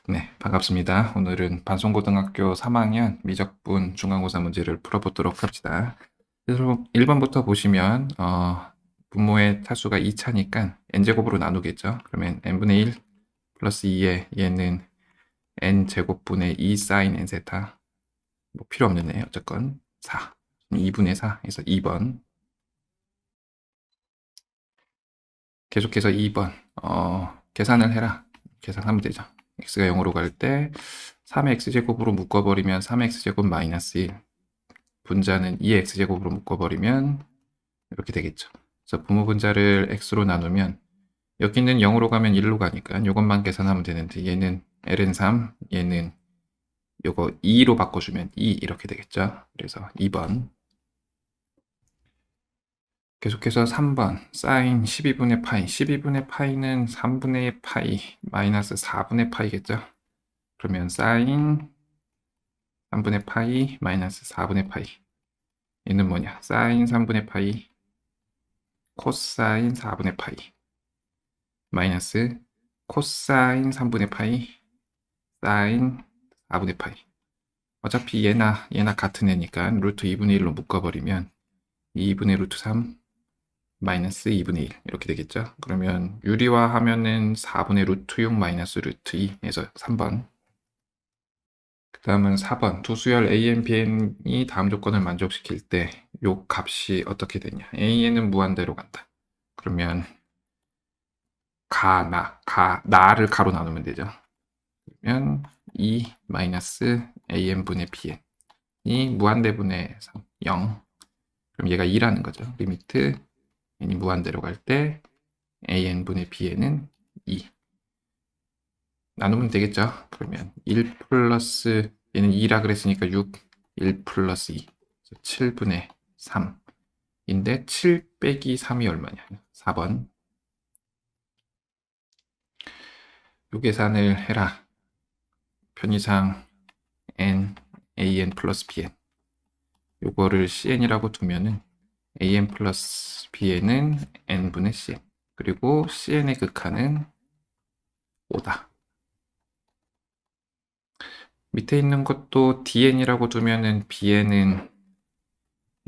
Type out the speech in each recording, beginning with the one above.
네, 반갑습니다. 오늘은 반송고등학교 3학년 미적분 중간고사 문제를 풀어보도록 합시다. 그래서 1번부터 보시면 분모의 차수가 2차니까 n제곱으로 나누겠죠. 그러면 n분의 1 플러스 2에 얘는 n제곱분의 2 사인 n세타, 뭐 필요 없는 애 어쨌건 4, 2분의 4 해서 2번. 계속해서 2번 계산을 해라. 계산하면 되죠. x가 0으로 갈 때 3의 x제곱으로 묶어버리면 3의 x제곱 마이너스 1, 분자는 2의 x제곱으로 묶어버리면 이렇게 되겠죠. 그래서 부모 분자를 x로 나누면 여기는 0으로 가면 1로 가니까 이것만 계산하면 되는데 얘는 ln 3, 얘는 요거 2로 바꿔주면 2 이렇게 되겠죠. 그래서 2번. 계속해서 3번 사인 12분의 파이, 12분의 파이는 3분의 파이 마이너스 4분의 파이겠죠. 그러면 사인 3분의 파이 마이너스 4분의 파이, 얘는 뭐냐, 사인 3분의 파이 코사인 4분의 파이 마이너스 코사인 3분의 파이 사인 4분의 파이. 어차피 얘나 같은 애니까 루트 2분의 1로 묶어버리면 2분의 루트 3 마이너스 2분의 1 이렇게 되겠죠. 그러면 유리화하면은 4분의 루트 6 마이너스 루트 2 해서 3번. 그 다음은 4번. 두 수열 a, n, b, n이 다음 조건을 만족시킬 때 요 값이 어떻게 되냐. a는 무한대로 간다. 그러면 나를 가로 나누면 되죠. 그러면 2 마이너스 an분의 bn이 무한대분의 3, 0. 그럼 얘가 2라는 거죠. 리미트 n이 무한대로 갈 때 an분의 bn은 2. 나누면 되겠죠. 그러면 1 플러스 얘는 2라 그랬으니까 6, 1 플러스 2, 7분의 3인데 7 빼기 3이 얼마냐? 4번. 요 계산을 해라. 편의상 n, an 플러스 bn. 요거를 cn이라고 두면은 an 플러스 bn은 n분의 cn. 그리고 cn의 극한은 5다. 밑에 있는 것도 dn이라고 두면은 bn은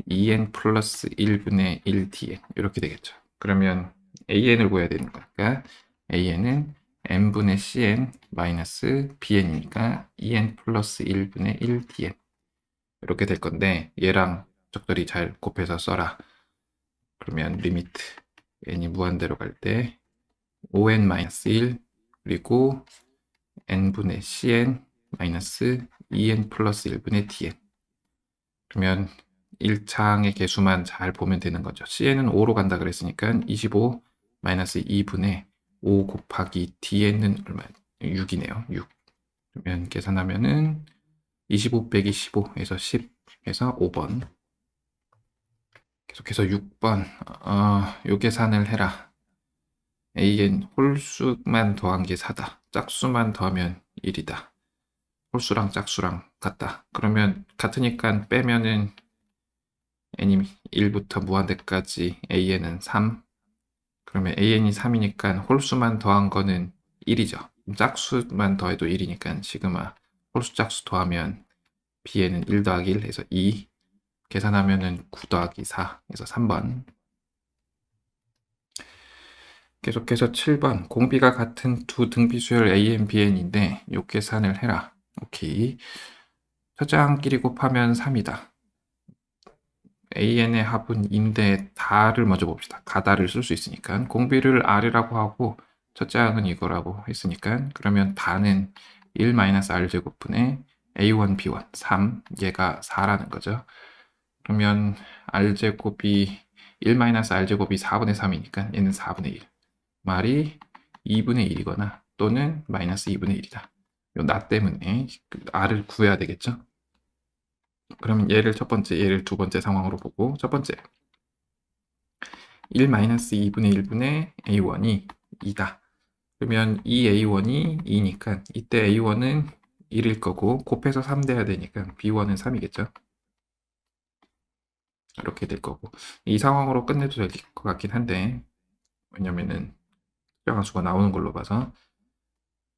2n 플러스 1분의 1 dn 이렇게 되겠죠. 그러면 an을 구해야 되는 거니까 an은 n분의 cn 마이너스 bn이니까 2n 플러스 1분의 1 dn 이렇게 될 건데 얘랑 적절히 잘 곱해서 써라. 그러면 리미트 n이 무한대로 갈 때 5n 마이너스 1 그리고 n분의 cn 마이너스 2n 플러스 1분의 dn. 그러면 1창의 개수만 잘 보면 되는 거죠. cn은 5로 간다 그랬으니까 25 마이너스 2분의 5 곱하기 dn은 얼마? 6이네요. 6. 그러면 계산하면은 25 빼기 15에서 10 해서 5번. 계속해서 6번. 요 계산을 해라. an 홀수만 더한 게 4다. 짝수만 더하면 1이다. 홀수랑 짝수랑 같다. 그러면 같으니까 빼면은 n이 1부터 무한대까지 an은 3. 그러면 an이 3이니까 홀수만 더한 거는 1이죠. 짝수만 더해도 1이니까 시그마 홀수 짝수 더하면 bn은 1 더하기 1 해서 2. 계산하면은 9 더하기 4 해서 3번. 계속해서 7번. 공비가 같은 두 등비수열 an, bn인데 요 계산을 해라. 오케이. 첫장끼리 곱하면 3이다. an의 합은 인데 다를 먼저 봅시다. 가다를 쓸 수 있으니까 공비를 r이라고 하고 첫째 항은 이거라고 했으니까 그러면 다는 1-r 제곱분의 a1, b1, 3 얘가 4라는 거죠. 그러면 r 제곱이 1-r 제곱이 4분의 3이니까 얘는 4분의 1 말이 2분의 1이거나 또는 마이너스 2분의 1이다. 요 나 때문에 r을 구해야 되겠죠. 그럼 얘를 첫 번째, 얘를 두 번째 상황으로 보고 첫 번째 1-2분의 1분의 a1이 2다. 그러면 이 a1이 2니까 이때 a1은 1일 거고 곱해서 3 돼야 되니까 b1은 3이겠죠. 이렇게 될 거고 이 상황으로 끝내도 될 것 같긴 한데 왜냐면은 특정한 수가 나오는 걸로 봐서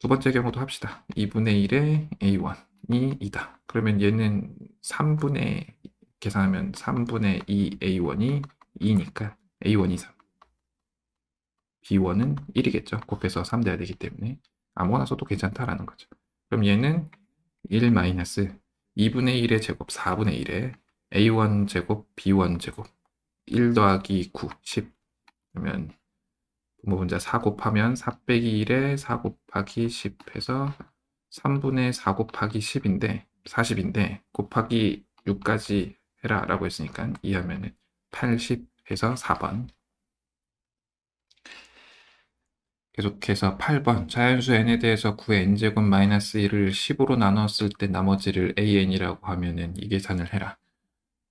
두 번째 경우도 합시다. 2분의 1의 A1이 2다. 그러면 얘는 3분의 계산하면 3분의 2 A1이 2니까 A1이 3. B1은 1이겠죠. 곱해서 3 돼야 되기 때문에 아무거나 써도 괜찮다라는 거죠. 그럼 얘는 1 마이너스 2분의 1의 제곱 4분의 1의 A1 제곱 B1 제곱 1 더하기 9, 10. 그러면 분모분자 4 곱하면 4 빼기 1에 4 곱하기 10 해서 3분의 4 곱하기 10인데 40인데 곱하기 6까지 해라 라고 했으니까 이해하면 80 해서 4번. 계속해서 8번 자연수 n에 대해서 9의 n제곱 마이너스 1을 10으로 나눴을 때 나머지를 an이라고 하면은 이 계산을 해라.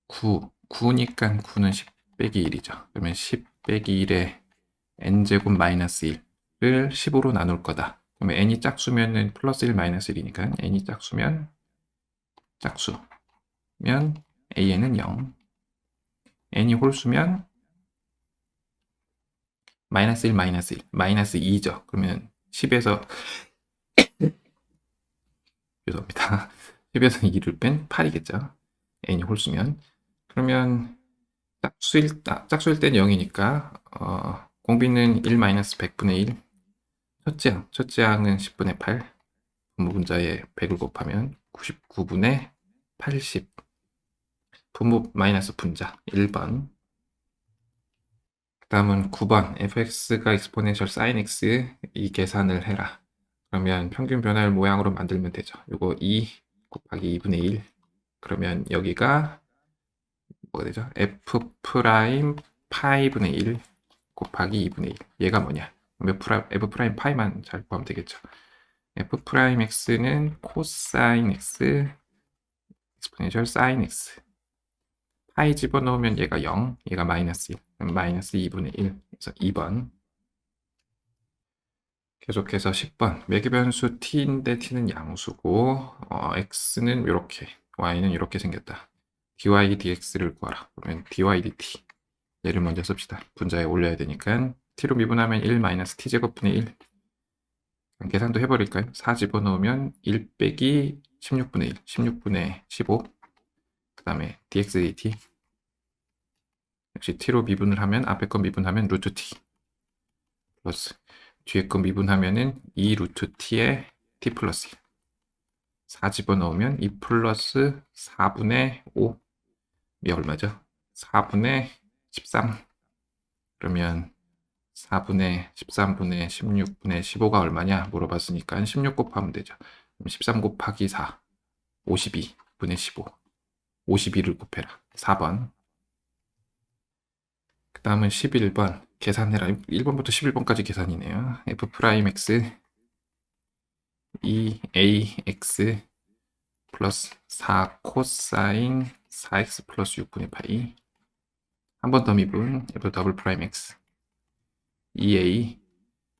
9니까 9는 10 빼기 1이죠. 그러면 10 빼기 1에 n제곱 마이너스 1을 10으로 나눌 거다. 그러면 n이 짝수면은 플러스 1 마이너스 1이니까 n이 짝수면 an은 0, n이 홀수면 마이너스 1 마이너스 1 마이너스 2죠. 그러면 10에서 죄송합니다. 10에서 2를 뺀 8이겠죠. n이 홀수면 그러면 짝수일 땐 0이니까 공비는 1 마이너스 100분의 1 첫째 항은 10분의 8 분모분자에 100을 곱하면 99분의 80 분모 마이너스 분자 1번. 그 다음은 9번 fx가 exponential sin x 이 계산을 해라. 그러면 평균 변화율 모양으로 만들면 되죠. 요거 2 곱하기 2분의 1 그러면 여기가 뭐가 되죠? f 프라임 파이분의 1 곱하기 2분의 1 얘가 뭐냐? f 프라임 파이만 잘 구하면 되겠죠. f 프라임 x는 코사인 x exponential sin x 파이 집어넣으면 얘가 0, 얘가 마이너스 1, 그럼 마이너스 2분의 1, 그래서 2번. 계속해서 10번 매개변수 t인데 t는 양수고 x는 이렇게, y는 이렇게 생겼다. dy dx를 구하라. 그러면 dy dt 얘를 먼저 씁시다. 분자에 올려야 되니까 t로 미분하면 1 마이너스 t제곱분의 1 계산도 해버릴까요? 4 집어넣으면 1 빼기 16분의 1, 16분의 15 그 다음에 dx dt 역시 t로 미분을 하면 앞에 거 미분하면 루트 t 플러스 뒤에 거 미분하면은 2 루트 t에 t 플러스 1 4 집어넣으면 2 플러스 4분의 5 이게 얼마죠? 4분의 13 그러면 4분의 13분의 16분의 15가 얼마냐 물어봤으니까 16 곱하면 되죠. 그럼 13 곱하기 4 52분의 15 52를 곱해라. 4번. 그 다음은 11번 계산해라. 1번부터 11번까지 계산이네요. f 프라임 x 2ax 플러스 4 코사인 4x 플러스 6분의 파이 한 번 더 미분 f 더블 프라임 x 2a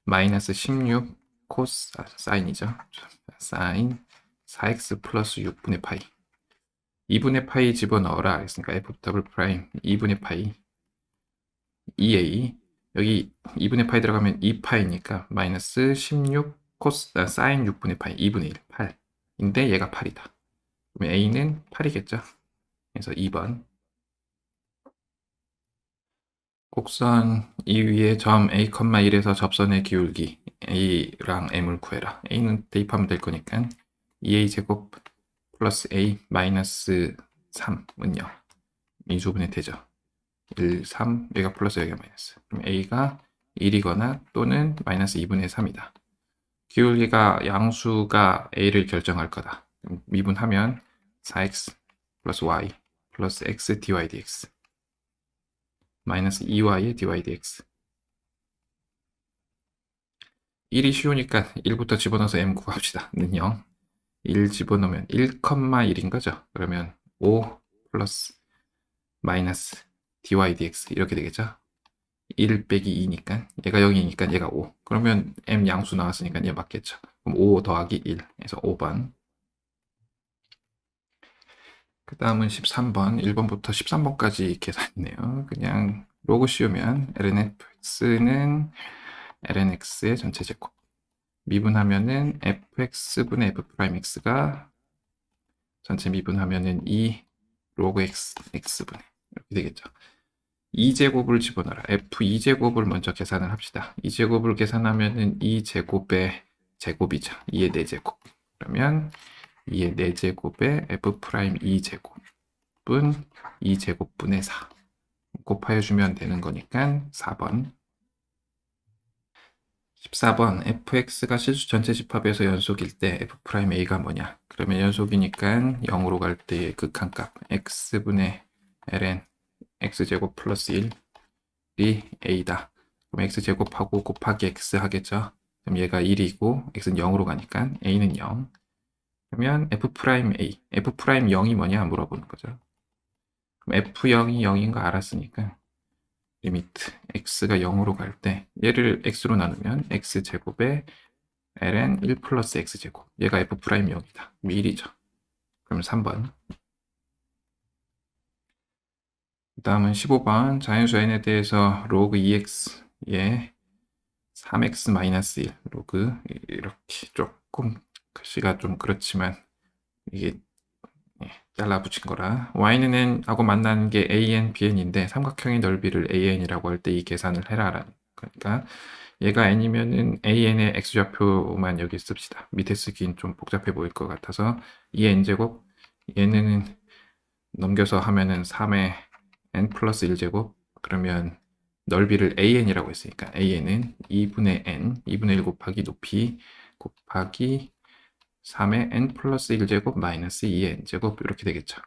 마이너스 16 사인이죠. 사인 4x 플러스 6분의 파이 2분의 파이 집어넣어라 그랬으니까 f 더블 프라임 2분의 파이 2a 여기 2분의 파이 들어가면 2파이니까 마이너스 16 사인 6분의 파이 2분의 1 8인데 얘가 8이다. 그러면 a는 8이겠죠. 그래서 2번. 곡선 이 위에 점 a, 1에서 접선의 기울기 a랑 m을 구해라. a는 대입하면 될 거니까 2a제곱 플러스 a 마이너스 3은요. 인수분해 되죠. 1, 3, 여기가 플러스 여기가 마이너스. 그럼 a가 1이거나 또는 마이너스 2분의 3이다. 기울기가 양수가 a를 결정할 거다. 미분하면 4x 플러스 y 플러스 x dy dx 마이너스 2y의 dy dx 1이 쉬우니까 1부터 집어넣어서 m 구합시다. 는 0 1 집어넣으면 1,1인 거죠. 그러면 5 플러스 마이너스 dy dx 이렇게 되겠죠. 1 빼기 2니까 얘가 0이니까 얘가 5 그러면 m 양수 나왔으니까 얘 맞겠죠. 그럼 5 더하기 1 해서 5번. 그 다음은 13번 1번부터 13번까지 계산이네요. 그냥 로그 씌우면 lnfx는 lnx의 전체 제곱 미분하면은 fx분의 f'x가 전체 미분하면은 2 로그 x x분의 이렇게 되겠죠. 2제곱을 집어넣어라. f2제곱을 먼저 계산을 합시다. 2제곱을 계산하면은 2제곱의 제곱이죠. 2의 4제곱. 그러면 2의 4제곱에 f'2제곱은 2제곱분의 4 곱하여주면 되는 거니까 4번. 14번 fx가 실수 전체 집합에서 연속일 때 f'a가 뭐냐? 그러면 연속이니까 0으로 갈 때의 극한값 x분의 ln x제곱 플러스 1이 a다. 그럼 x제곱하고 곱하기 x 하겠죠? 그럼 얘가 1이고 x는 0으로 가니까 a는 0. 그러면 f'A, f'0이 뭐냐 물어보는 거죠. 그럼 f0이 0인 거 알았으니까 리미트 x가 0으로 갈 때 얘를 x로 나누면 x제곱에 ln 1 플러스 x제곱 얘가 f'0이다. 1이죠. 그럼 3번. 그 다음은 15번 자연수 n에 대해서 로그 2x에 3x-1 로그 이렇게 조금 글씨가 좀 그렇지만 이게 잘라 붙인 거라 y는 n하고 만나는 게 an, bn인데 삼각형의 넓이를 an이라고 할 때 이 계산을 해라라는 거니까 얘가 n이면은 an의 x좌표만 여기 씁시다. 밑에 쓰긴 좀 복잡해 보일 것 같아서 2n제곱 얘는 넘겨서 하면은 3의 n 플러스 1제곱 그러면 넓이를 an이라고 했으니까 an은 2분의 n 2분의 1 곱하기 높이 곱하기 3의 n 플러스 1제곱 마이너스 2의 n제곱 이렇게 되겠죠.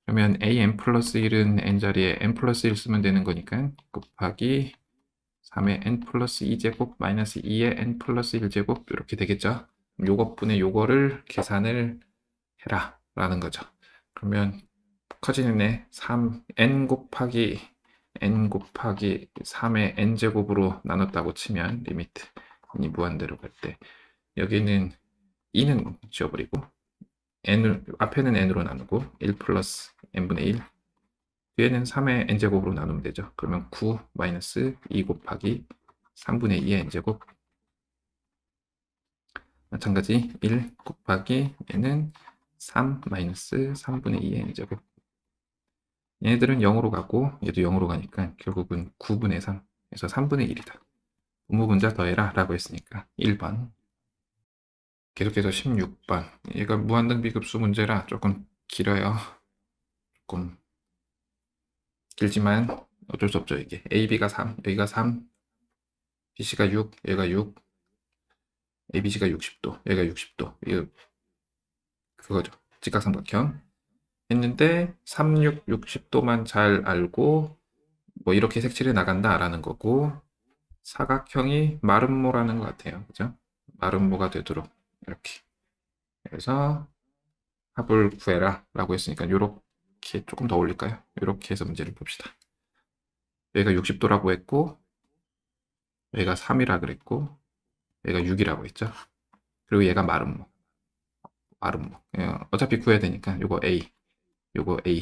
그러면 an 플러스 1은 n 자리에 n 플러스 1 쓰면 되는 거니까 곱하기 3의 n 플러스 2제곱 마이너스 2의 n 플러스 1제곱 이렇게 되겠죠. 요것분의 요거를 계산을 해라 라는 거죠. 그러면 커지는 애 3n 곱하기 3의 n제곱으로 나눴다고 치면 리미트 이 무한대로 갈 때 여기는 2는 지워버리고 앞에는 n으로 나누고 1 플러스 n분의 1 뒤에는 3의 n제곱으로 나누면 되죠. 그러면 9 마이너스 2 곱하기 3분의 2의 n제곱 마찬가지 1 곱하기 얘는 3 마이너스 3분의 2의 n제곱 얘네들은 0으로 가고 얘도 0으로 가니까 결국은 9분의 3에서 3분의 1이다. 분모분자 더해라 라고 했으니까 1번. 계속해서 16번. 얘가 무한등비급수 문제라 조금 길어요. 조금 길지만 어쩔 수 없죠. 이게 AB가 3, 여기가 3, BC가 6, 여기가 6, ABC가 60도, 여기가 60도. 이거 그거죠. 직각삼각형. 했는데 3, 6, 60도만 잘 알고 뭐 이렇게 색칠해 나간다라는 거고 사각형이 마름모라는 것 같아요. 그죠? 마름모가 되도록 이렇게 그래서 합을 구해라 라고 했으니까 이렇게 조금 더 올릴까요? 이렇게 해서 문제를 봅시다. 여기가 60도라고 했고 여기가 3이라 그랬고 여기가 6이라고 했죠. 그리고 얘가 마름모 어차피 구해야 되니까 요거 A 요거 A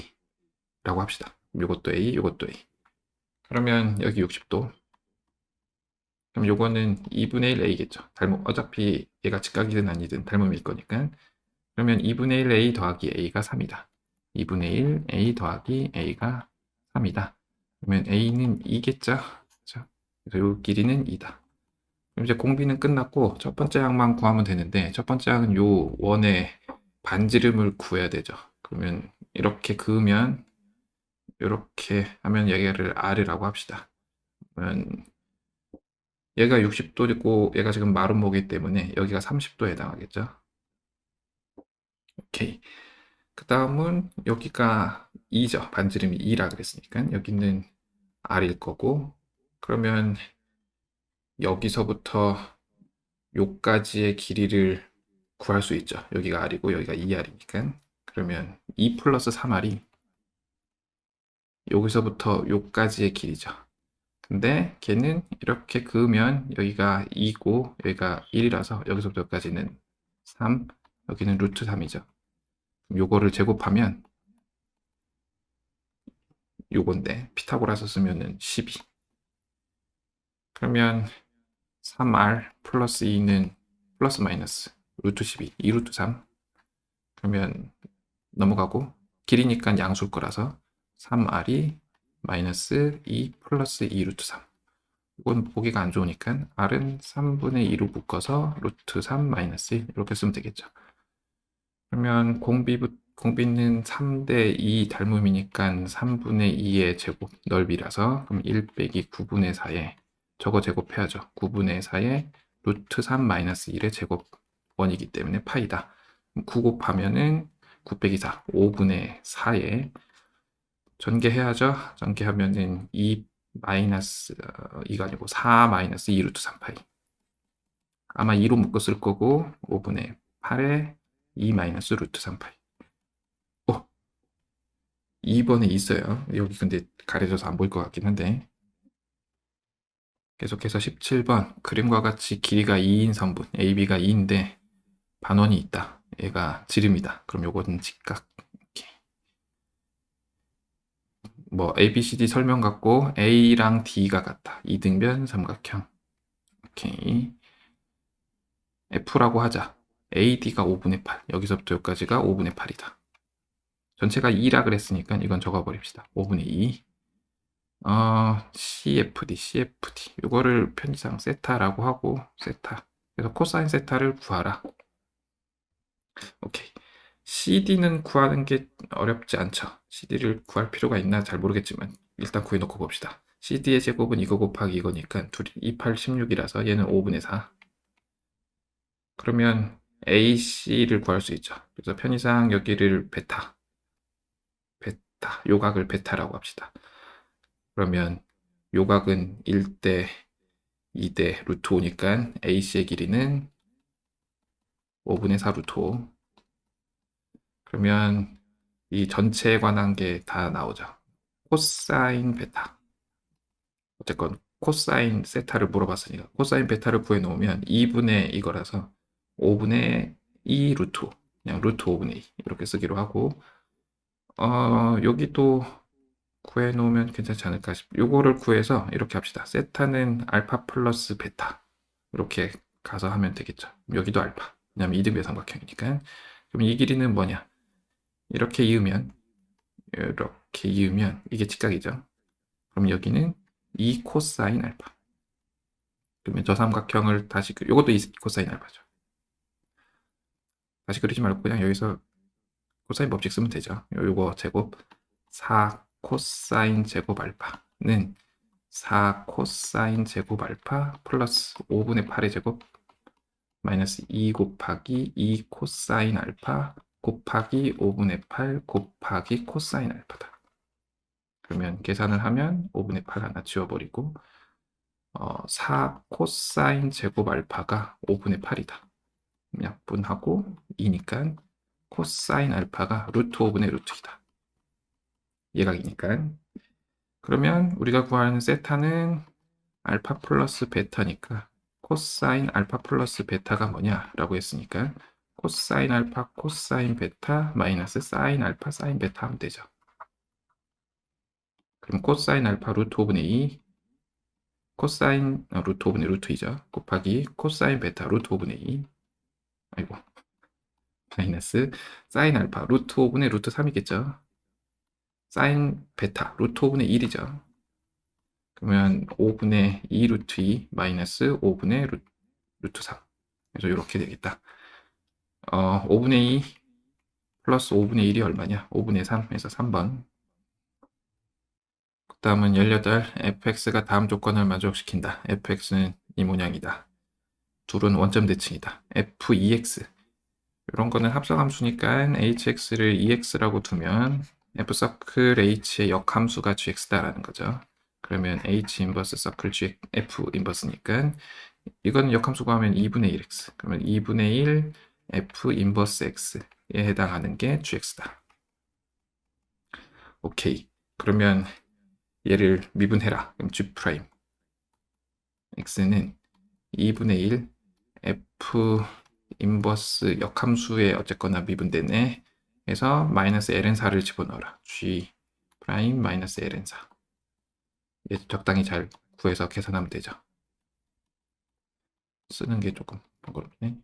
라고 합시다. 요것도 A 요것도 A 그러면 여기 60도 그럼 요거는 2분의 1 A겠죠. 어차피 얘가 직각이든 아니든 닮음일 거니까 그러면 2분의 1 A 더하기 A가 3이다. 2분의 1 A 더하기 A가 3이다. 그러면 A는 2겠죠. 그렇죠? 그래서 요 길이는 2다. 그럼 이제 공비는 끝났고 첫 번째 항만 구하면 되는데 첫 번째 항은 요 원의 반지름을 구해야 되죠. 그러면 이렇게 그으면 이렇게 하면 얘를 R이라고 합시다. 그러면 얘가 60도이고 얘가 지금 마름모기 때문에 여기가 30도에 해당하겠죠. 오케이. 그 다음은 여기가 2죠. 반지름이 2라 그랬으니까 여기는 R일 거고 그러면 여기서부터 요까지의 길이를 구할 수 있죠. 여기가 R이고 여기가 2R이니까 그러면 2 플러스 3R이 여기서부터 요까지의 길이죠. 근데 걔는 이렇게 그으면 여기가 2고 여기가 1이라서 여기서부터 여기까지는 3 여기는 루트 3이죠. 요거를 제곱하면 요건데 피타고라스 쓰면은 12 그러면 3R 플러스 2는 플러스 마이너스 루트 12, 2 루트 3. 그러면 넘어가고 길이니까 양수일 거라서 3r이 마이너스 2 플러스 2 루트 3. 이건 보기가 안 좋으니까 r은 3분의 2로 묶어서 루트 3 마이너스 1 이렇게 쓰면 되겠죠. 그러면 공비는 3대 2 닮음이니까 3분의 2의 제곱 넓이라서 그럼 1 빼기 9분의 4에 저거 제곱해야죠. 9분의 4에 루트 3 마이너스 1의 제곱원이기 때문에 파이다. 9 곱하면은 9 빼기 4, 5분의 4에 전개해야죠. 전개하면은 2 마이너스 2가 아니고 4 마이너스 2 루트 3파이. 아마 2로 묶었을 거고 5분의 8에 2 마이너스 루트 3파이. 2번에 있어요. 여기 근데 가려져서 안 보일 것 같긴 한데. 계속해서 17번 그림과 같이 길이가 2인 선분 AB가 2인데 반원이 있다. 얘가 지름이다. 그럼 요거는 직각. 이렇게. 뭐 ABCD 설명 같고 A랑 D가 같다. 이등변 삼각형. 오케이. F라고 하자. AD가 5분의 8. 여기서부터 여기까지가 5분의 8이다. 전체가 2라 그랬으니까 이건 적어버립시다. 5분의 2. CFD. 이거를 편의상 세타라고 하고, 세타. 그래서 코사인 세타를 구하라. 오케이. CD는 구하는 게 어렵지 않죠. CD를 구할 필요가 있나 잘 모르겠지만, 일단 구해놓고 봅시다. CD의 제곱은 이거 곱하기 이거니까, 둘이 28, 16이라서 얘는 5분의 4. 그러면 AC를 구할 수 있죠. 그래서 편의상 여기를 베타. 요각을 베타라고 합시다. 그러면 요각은 1대 2대 루트 5니까 AC의 길이는 5분의 4 루트 5. 그러면 이 전체에 관한 게 다 나오죠. 코사인 베타. 어쨌건 코사인 세타를 물어봤으니까 코사인 베타를 구해놓으면 2분의 이거라서 5분의 2 루트 5. 그냥 루트 5분의 2 이렇게 쓰기로 하고 여기도 구해놓으면 괜찮지 않을까 싶어요. 요거를 구해서 이렇게 합시다. 세타는 알파 플러스 베타 이렇게 가서 하면 되겠죠. 여기도 알파. 왜냐면 이등변 삼각형이니까. 그럼 이 길이는 뭐냐? 이렇게 이으면 이게 직각이죠. 그럼 여기는 2 코사인 알파. 그러면 저 삼각형을 다시 요것도 2 코사인 알파죠. 다시 그리지 말고 그냥 여기서 코사인 법칙 쓰면 되죠. 요거 제곱 4 코사인 제곱 알파는 4 코사인 제곱 알파 플러스 5분의 8의 제곱 마이너스 2 곱하기 2 코사인 알파 곱하기 5분의 8 곱하기 코사인 알파다. 그러면 계산을 하면 5분의 8 하나 지워버리고 4 코사인 제곱 알파가 5분의 8이다. 약분하고 2니까 코사인 알파가 루트 5분의 루트 2다. 예각이니까. 그러면 우리가 구하는 세타는 알파 플러스 베타니까 코사인 알파 플러스 베타가 뭐냐라고 했으니까 코사인 알파 코사인 베타 마이너스 사인 알파 사인 베타 하면 되죠. 그럼 코사인 알파 루트 5분의 2 코사인 루트 5분의 루트 2죠. 곱하기 코사인 베타 루트 5분의 2 아이고 마이너스 사인 알파 루트 5분의 루트 3이겠죠. 사인 베타 루트 5분의 1이죠. 그러면 5분의 2 루트 2 마이너스 5분의 루트 3. 그래서 이렇게 되겠다. 5분의 2 플러스 5분의 1이 얼마냐? 5분의 3에서 3번. 그 다음은 18. fx가 다음 조건을 만족시킨다. fx는 이 모양이다. 둘은 원점 대칭이다. f2x. 이런 거는 합성함수니까 hx를 2x라고 두면 f 서클 h의 역함수가 gx다라는 거죠. 그러면 h 인버스 서클 g f 인버스니까 이건 역함수 구하면 2분의 1x. 그러면 2분의 1 f 인버스 x에 해당하는 게 gx다. 오케이. 그러면 얘를 미분해라. 그럼 g 프라임 x는 2분의 1 f 인버스 역함수에 어쨌거나 미분되네. 그래서 마이너스 ln4를 집어넣어라. g 프라임 마이너스 ln4. 얘 적당히 잘 구해서 계산하면 되죠. 쓰는 게 조금 번거롭네.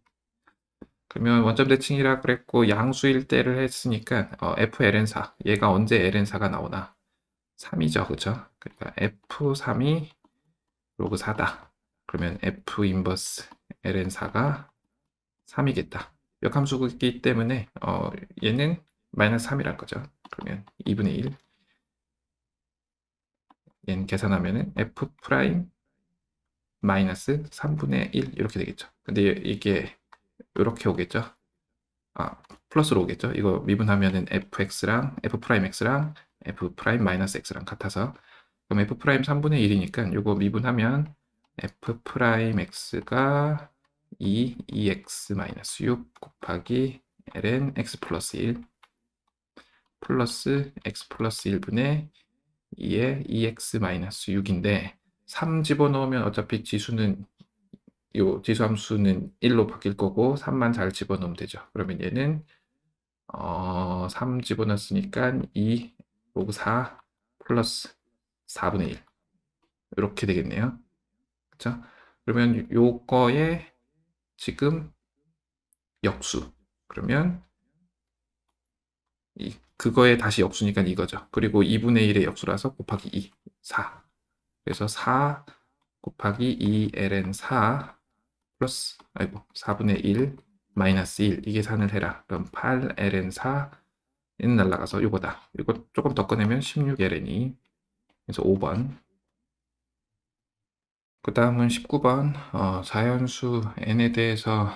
그러면 원점 대칭이라 그랬고 양수일 때를 했으니까 FLN4 얘가 언제 LN4가 나오나 3이죠, 그쵸? 그러니까 F3이 로그 4다. 그러면 F 인버스 LN4가 3이겠다. 역함수이기 때문에 얘는 마이너스 3이란 거죠. 그러면 2분의 1 얘는 계산하면은 F 프라임 마이너스 3분의 1 이렇게 되겠죠. 근데 이게 이렇게 오겠죠. 플러스로 오겠죠. 이거 미분하면은 fx랑 f 프라임 x랑 f 프라임 마이너스 x랑 같아서 그럼 f 프라임 3분의 1이니까 이거 미분하면 f 프라임 x가 2x 마이너스 6 곱하기 ln x 플러스 1 플러스 x 플러스 1분의 2에 2x 마이너스 6인데 3 집어넣으면 어차피 지수는 요 지수 함수는 1로 바뀔 거고 3만 잘 집어넣으면 되죠. 그러면 얘는 3 집어넣었으니까 2 로그 4 플러스 4분의 1 이렇게 되겠네요. 그쵸? 그러면 요거에 지금 역수 그러면 그거에 다시 역수니까 이거죠. 그리고 2분의 1의 역수라서 곱하기 2 4 그래서 4 곱하기 2ln 4 플러스 4분의 1 마이너스 1 이 계산을 해라. 그럼 8ln 4는 날라가서 이거다. 이거 조금 더 꺼내면 16ln이 그래서 5번. 그 다음은 19번 자연수 n에 대해서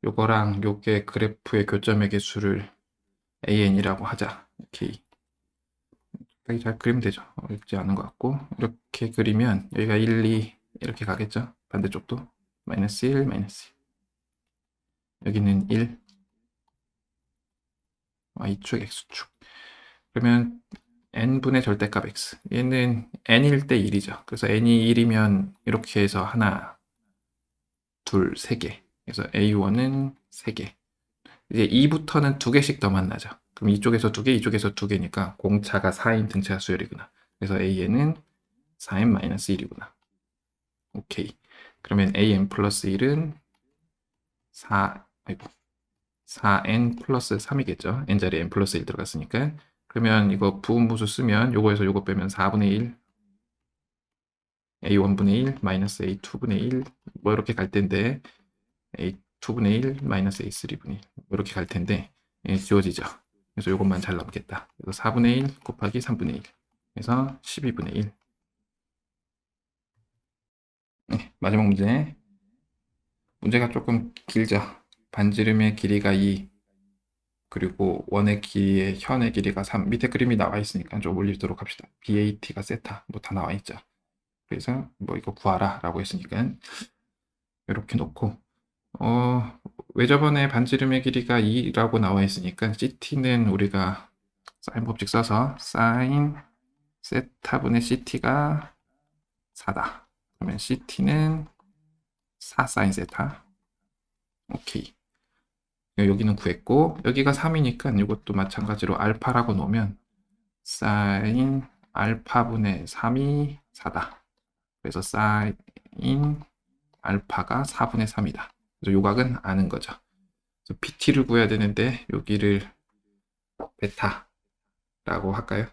요거랑 요게 그래프의 교점의 개수를 an이라고 하자. 이렇게 잘 그리면 되죠. 어렵지 않은 것 같고 이렇게 그리면 여기가 1, 2 이렇게 가겠죠. 반대쪽도 마이너스 1, 마이너스 1 여기는 1 y축, x축 그러면 n분의 절대값 x 얘는 n일 때 1이죠. 그래서 n이 1이면 이렇게 해서 하나, 둘, 3개 그래서 a1은 3개 이제 2부터는 2개씩 더 만나죠. 그럼 이쪽에서 2개, 이쪽에서 2개니까 공차가 4인 등차 수열이구나. 그래서 an은 4n 마이너스 1이구나. 오케이. 그러면 an 플러스 1은 4n 플러스 3이겠죠. n자리에 n 플러스 1 들어갔으니까. 그러면 이거 부분분수 쓰면 요거에서 요거 빼면 4분의 1 a1분의 1 마이너스 a2분의 1 뭐 이렇게 갈 텐데 a2분의 1 마이너스 a3분의 1 뭐 이렇게 갈 텐데 지워지죠. 그래서 이것만 잘 남겠다. 그래서 4분의 1 곱하기 3분의 1 그래서 12분의 1 네, 마지막 문제. 문제가 조금 길죠. 반지름의 길이가 2 그리고 원의 길이의 현의 길이가 3 밑에 그림이 나와 있으니까 좀 올리도록 합시다. BAT가 세타 뭐 다 나와 있죠. 그래서 뭐 이거 구하라 라고 했으니까 이렇게 놓고 왜 저번에 반지름의 길이가 2라고 나와 있으니까 CT는 우리가 사인 법칙 써서 사인 세타분의 CT가 4다. 그러면 CT는 4 사인 세타. 오케이. 여기는 구했고 여기가 3이니까 이것도 마찬가지로 알파라고 놓으면 사인 알파분의 3이 4다. 그래서 사인 알파가 4분의 3이다. 그래서 요각은 아는 거죠. 그래서 BT를 구해야 되는데 여기를 베타라고 할까요?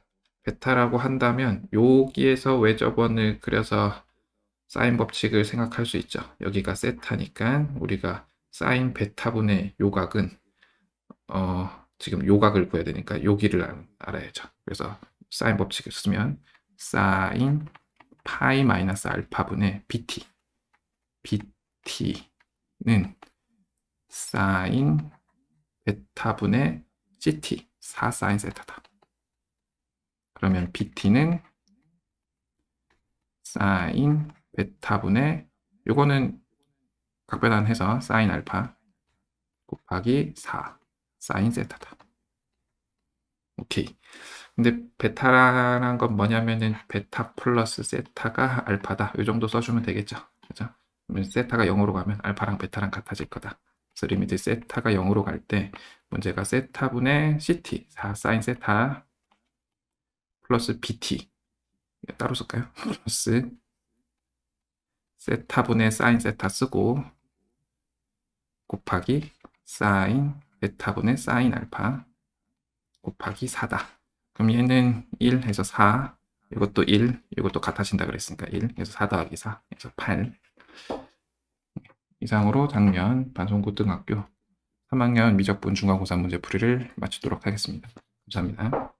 베타라고 한다면 여기에서 외접원을 그려서 사인 법칙을 생각할 수 있죠. 여기가 세타니까 우리가 사인 베타분의 요각은 지금 요각을 구해야 되니까 여기를 알아야죠. 그래서 사인 법칙을 쓰면 사인 파이 마이너스 알파분의 BT BT는 사인 베타분의 CT 4 사인 세타다. 그러면 BT는 사인 베타분의 요거는 각변환해서 사인 알파 곱하기 4 사인 세타다. 오케이. 근데 베타라는 건 뭐냐면은 베타 플러스 세타가 알파다. 이 정도 써주면 되겠죠. 그죠? 그러면 세타가 0으로 가면 알파랑 베타랑 같아질 거다. 그래서 리미트 세타가 0으로 갈 때 문제가 세타분의 CT 4 사인 세타 플러스 BT 따로 쓸까요? 플러스 세타분의 사인 세타 쓰고 곱하기 사인 베타분의 사인 알파 곱하기 4다. 그럼 얘는 1 해서 4, 이것도 1, 이것도 같아진다 그랬으니까 1, 그래서 4 더하기 4, 그래서 8. 이상으로 작년 반송고등학교 3학년 미적분 중간고사 문제 풀이를 마치도록 하겠습니다. 감사합니다.